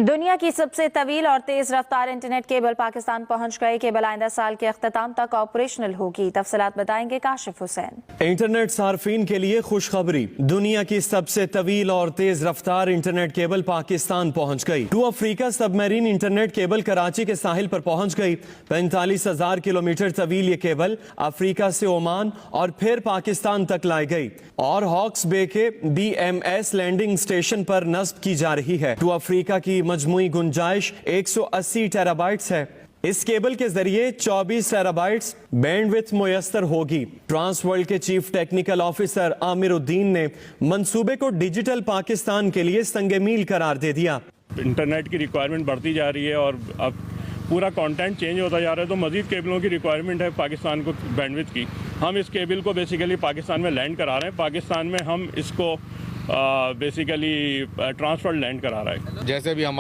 दुनिया की सबसे तवील और तेज रफ्तार इंटरनेट केबल पाकिस्तान पहुंच गई। केबल आइंदा साल के अख्ताम तक ऑपरेशनल होगी। तफसीलात बताएंगे काशिफ हुसैन। इंटरनेट सार्फिन के लिए खुशखबरी, दुनिया की सबसे तवील और तेज रफ्तार इंटरनेट केबल पाकिस्तान पहुंच गई। Two Africa submarine internet cable Karachi के साहिल पर पहुंच गई। 45,000 किलोमीटर तवील ये केबल अफ्रीका से ओमान और फिर पाकिस्तान तक लाई गई और हॉक्स बे के BMS लैंडिंग स्टेशन पर नस्ब की जा रही है। टू अफ्रीका की मजमुई गुंजाइश 180 टेराबाइट्स है। इस केबल के जरिए 24 टेराबाइट्स बैंडविड्थ मुयस्सर होगी। ट्रांस वर्ल्ड के chief technical officer Aamir Uddin ने मंसूबे को डिजिटल पाकिस्तान के लिए संगे मील करार दे दिया। इंटरनेट की रिक्वायरमेंट बढ़ती जा रही है और अब पूरा कंटेंट चेंज होता जा रहा है, तो मजीद केबलों की रिक्वायरमेंट है पाकिस्तान को बैंडविड्थ की। हम इस केबल को बेसिकली पाकिस्तान में लैंड करा रहे हैं। पाकिस्तान में हम इसको बेसिकली ट्रांसफर लैंड करा रहे हैं। जैसे भी हमारे